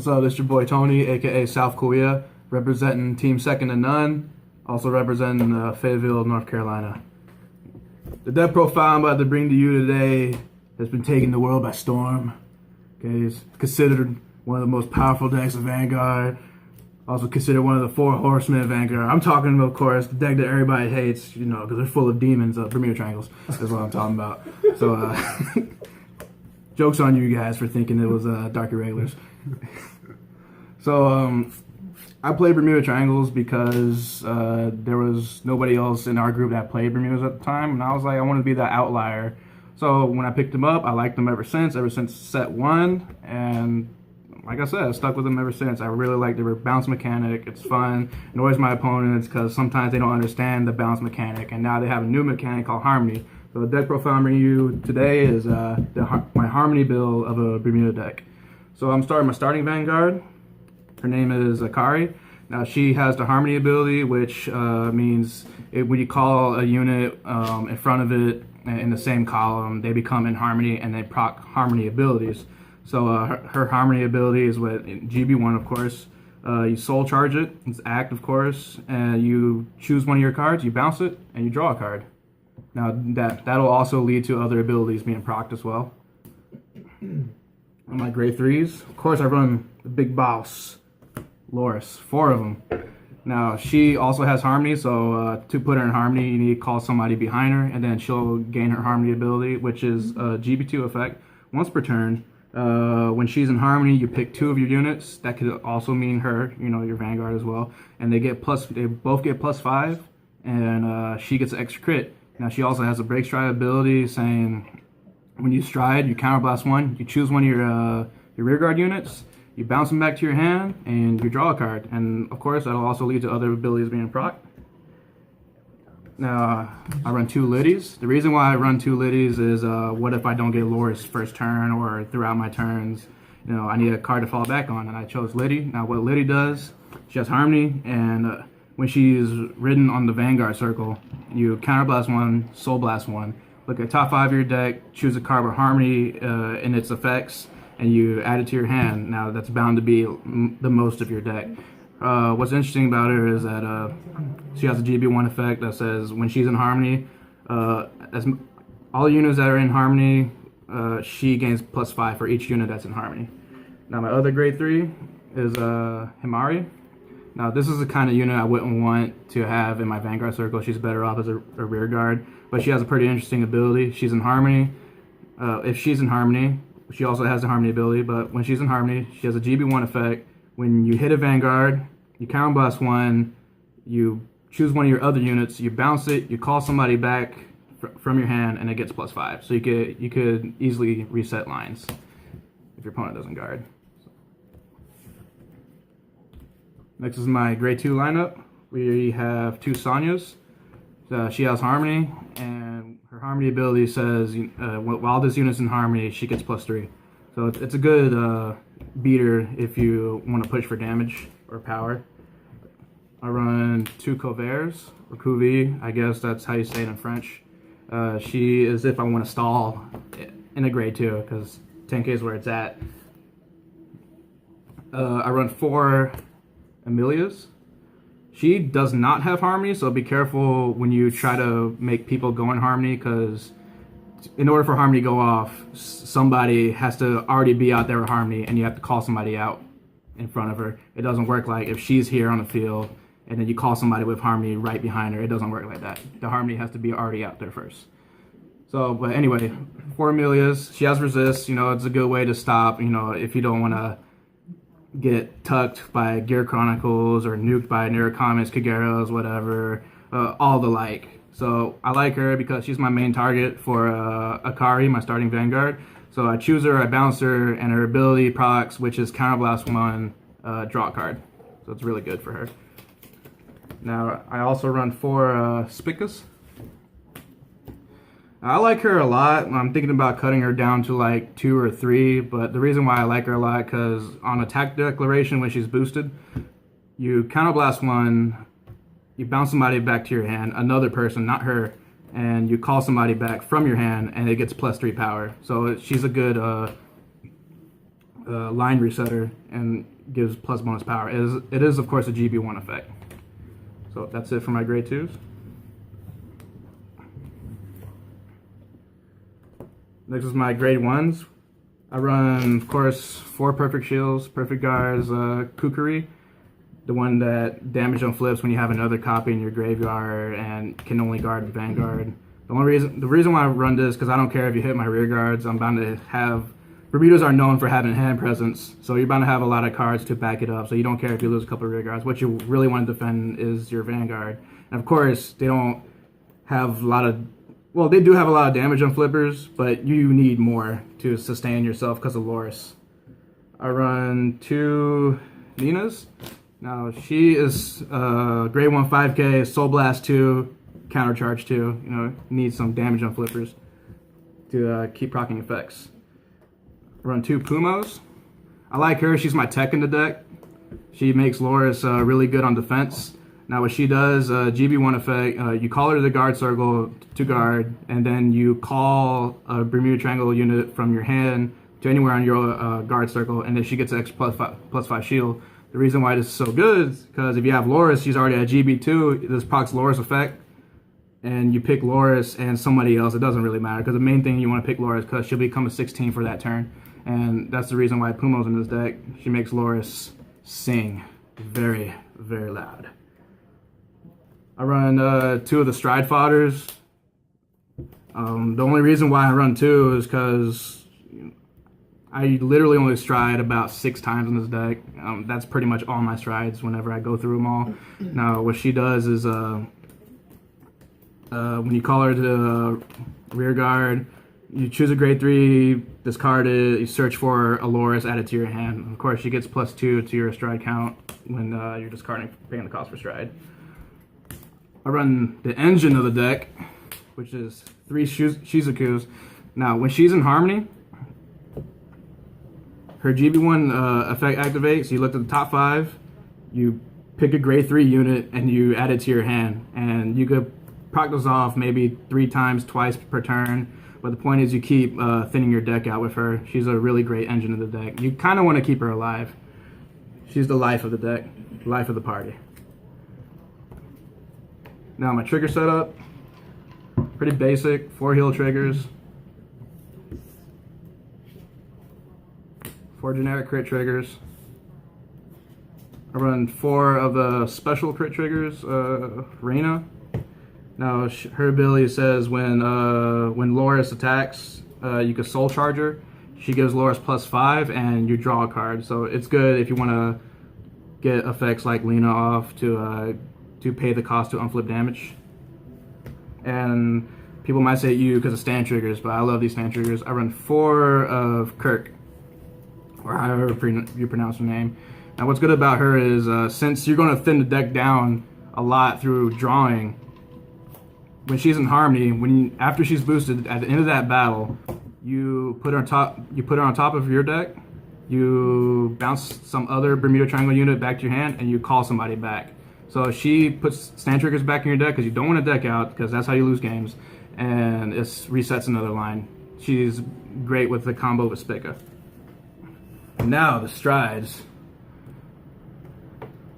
What's up? It's your boy Tony, aka South Kowea, representing Team Second to None, also representing Fayetteville, North Carolina. The deck profile I'm about to bring to you today has been taking the world by storm. Okay, it's considered one of the most powerful decks of Vanguard. Also considered one of the four horsemen of Vanguard. I'm talking, of course, the deck that everybody hates, you know, because they're full of demons, Bermuda triangles. That's what I'm talking about. So, joke's on you guys for thinking it was dark irregulars. So, I played Bermuda triangles because there was nobody else in our group that played Bermudas at the time, and I was like, I want to be that outlier. So when I picked them up, I liked them ever since set one, and like I said, I stuck with them ever since. I really like their bounce mechanic. It's fun. It annoys my opponents because sometimes they don't understand the bounce mechanic, and now they have a new mechanic called Harmony. So the deck profile I'm bringing you today is my Harmony build of a Bermuda deck. So I'm starting my starting Vanguard. Her name is Akari. Now she has the Harmony ability, which means when you call a unit in front of it in the same column, they become in Harmony and they proc Harmony abilities. So her Harmony ability is with GB1, of course. You soul charge it, it's act, of course, and you choose one of your cards, you bounce it, and you draw a card. Now that'll also lead to other abilities being procced as well. On my grade 3s, of course I run the big boss, Loris, 4 of them. Now she also has Harmony, so to put her in Harmony, you need to call somebody behind her, and then she'll gain her Harmony ability, which is a GB2 effect once per turn. When she's in Harmony, you pick 2 of your units. That could also mean her, you know, your Vanguard as well, and they both get +5, and she gets an extra crit. Now she also has a break stride ability, saying when you stride, you counterblast 1, you choose one of your rearguard units. You bounce them back to your hand, and you draw a card. And, of course, that'll also lead to other abilities being proc. Now, I run 2 Liddies. The reason why I run 2 Liddies is what if I don't get Loris first turn or throughout my turns? You know, I need a card to fall back on, and I chose Liddy. Now, what Liddy does, she has Harmony, and when she is ridden on the Vanguard circle, you counterblast 1, soul blast 1. Look at top 5 of your deck, choose a card with Harmony in its effects, and you add it to your hand. Now that's bound to be the most of your deck. What's interesting about her is that she has a GB1 effect that says when she's in Harmony, as all units that are in Harmony, she gains +5 for each unit that's in Harmony. Now my other grade 3 is Himari. Now this is the kind of unit I wouldn't want to have in my Vanguard circle. She's better off as a rear guard, but she has a pretty interesting ability. She's in Harmony. If she's in Harmony, she also has the Harmony ability, but when she's in Harmony, she has a GB1 effect. When you hit a Vanguard, you counterblast 1, you choose one of your other units, you bounce it, you call somebody back from your hand, and it gets +5. So you could easily reset lines if your opponent doesn't guard. Next is my grade 2 lineup. We have 2 Sonyas. She has Harmony, and her Harmony ability says while this unit's in Harmony, she gets +3. So it's a good beater if you want to push for damage or power. I run 2 Coveas, or Cuvée, I guess that's how you say it in French. She is if I want to stall in a grade 2, because 10k is where it's at. I run 4 Amelias. She does not have Harmony, so be careful when you try to make people go in Harmony, because in order for Harmony to go off, somebody has to already be out there with Harmony, and you have to call somebody out in front of her. It doesn't work like if she's here on the field, and then you call somebody with Harmony right behind her. It doesn't work like that. The Harmony has to be already out there first. So, but anyway, 4 Amelias. She has Resist. You know, it's a good way to stop, you know, if you don't want to get tucked by Gear Chronicles or nuked by Neurocomics, Kageros, whatever, all the like. So I like her because she's my main target for Akari, my starting Vanguard. So I choose her, I bounce her, and her ability procs, which is Counterblast 1, draw a card. So it's really good for her. Now I also run 4 Spicas. I like her a lot. I'm thinking about cutting her down to like 2 or 3, but the reason why I like her a lot, because on attack declaration when she's boosted, you counterblast 1, you bounce somebody back to your hand, another person, not her, and you call somebody back from your hand, and it gets +3 power. So she's a good line resetter and gives plus bonus power. It is of course a GB1 effect. So that's it for my grade 2s. Next is my grade 1s. I run, of course, 4 perfect shields, perfect guards, Kukuri, the one that damage on flips when you have another copy in your graveyard and can only guard the Vanguard. The reason why I run this, because I don't care if you hit my rear guards, I'm bound to have, Bermudas are known for having hand presence, so you're bound to have a lot of cards to back it up, so you don't care if you lose a couple of rear guards. What you really want to defend is your Vanguard. And of course, they don't have a lot of, well, they do have a lot of damage on flippers, but you need more to sustain yourself because of Loris. I run 2 Ninas. Now, she is grade 1 5k, Soul Blast 2, Counter Charge 2. You know, needs some damage on flippers to keep proccing effects. I run 2 Pumos. I like her. She's my tech in the deck. She makes Loris really good on defense. Now what she does, GB1 effect, you call her to the guard circle to guard, and then you call a Bermuda Triangle unit from your hand to anywhere on your guard circle, and then she gets an extra +5 shield. The reason why this is so good is because if you have Loris, she's already at GB2, this procs Loris effect, and you pick Loris and somebody else, it doesn't really matter, because the main thing you want to pick Loris because she'll become a 16 for that turn, and that's the reason why Pumo's in this deck. She makes Loris sing very, very loud. I run 2 of the Stride Fodders. The only reason why I run 2 is because I literally only stride about 6 times in this deck. That's pretty much all my strides whenever I go through them all. Now, what she does is when you call her to the rear guard, you choose a grade 3, discard it, you search for a Loris, add it to your hand. Of course, she gets +2 to your stride count when you're discarding, paying the cost for stride. I run the engine of the deck, which is 3 Shizukus. Now, when she's in Harmony, her GB1 effect activates. You look at the top 5, you pick a grade 3 unit, and you add it to your hand. And you could proc those off maybe 3 times, twice per turn. But the point is you keep thinning your deck out with her. She's a really great engine of the deck. You kind of want to keep her alive. She's the life of the deck, life of the party. Now my trigger setup, pretty basic, 4 heal triggers, 4 generic crit triggers. I run 4 of the special crit triggers, Reina. Now her ability says when Loris attacks, you can soul charge her. She gives Loris +5 and you draw a card. So it's good if you want to get effects like Lena off to pay the cost to unflip damage. And people might say you because of stand triggers, but I love these stand triggers. I run 4 of Kirk, or however you pronounce her name. Now what's good about her is since you're going to thin the deck down a lot through drawing, when she's in Harmony, after she's boosted at the end of that battle, you put her on top of your deck, you bounce some other Bermuda Triangle unit back to your hand, and you call somebody back. So she puts stand triggers back in your deck because you don't want to deck out, because that's how you lose games, and it resets another line. She's great with the combo with Spica. Now the strides.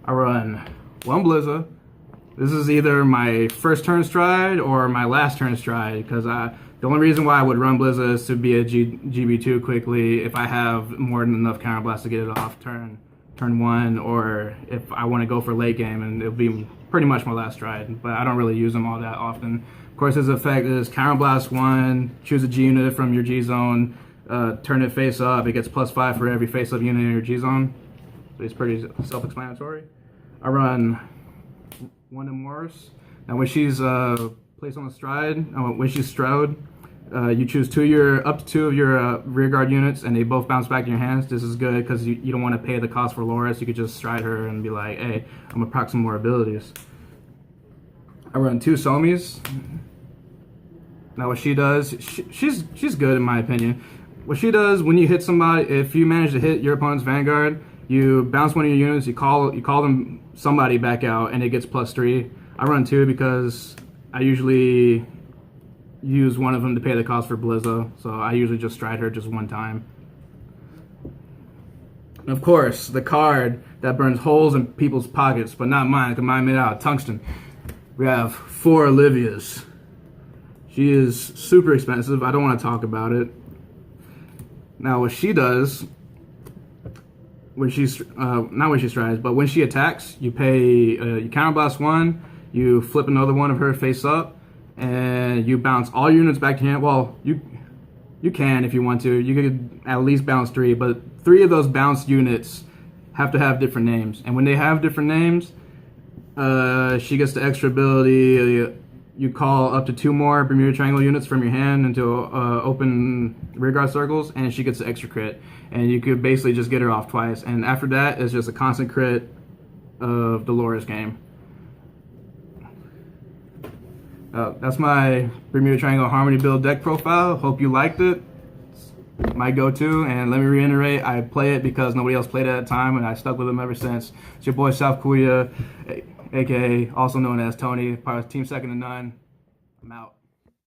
I run 1 Blizza. This is either my first turn stride or my last turn stride, because the only reason why I would run Blizza is to be a GB2 quickly if I have more than enough counterblast to get it off turn 1, or if I want to go for late game, and it'll be pretty much my last stride, but I don't really use them all that often. Of course, his effect is counterblast 1, choose a G unit from your G zone, turn it face up, it gets +5 for every face up unit in your G zone. So it's pretty self-explanatory. I run 1 Morris. Now when she's placed on the stride, when she's Stroud, you choose up to 2 of your rear guard units, and they both bounce back in your hands. This is good because you don't want to pay the cost for Loris. You could just stride her and be like, hey, I'm gonna proc some more abilities. I run 2 Somis. Now what she does, she's good in my opinion. What she does when you hit somebody, if you manage to hit your opponent's Vanguard, you bounce one of your units, you call them somebody back out, and it gets +3. I run 2 because I usually use one of them to pay the cost for Blizza, so I usually just stride her just 1 time. And of course, the card that burns holes in people's pockets, but not mine, because mine made out of tungsten. We have 4 Olivias. She is super expensive. I don't want to talk about it. Now, what she does, when she's, not when she strikes, but when she attacks, you pay, you counterblast 1, you flip another one of her face up, and you bounce all your units back to hand. Well, you can if you want to. You could at least bounce 3, but 3 of those bounced units have to have different names. And when they have different names, she gets the extra ability. You call up to 2 more Bermuda Triangle units from your hand into open rearguard circles, and she gets the extra crit. And you could basically just get her off twice. And after that, it's just a constant crit of Dolores game. That's my Bermuda Triangle Harmony build deck profile. Hope you liked it. It's my go-to, and let me reiterate, I play it because nobody else played it at the time, and I stuck with them ever since. It's your boy Souf Kowea, aka also known as Tony, part of Team Second to None. I'm out.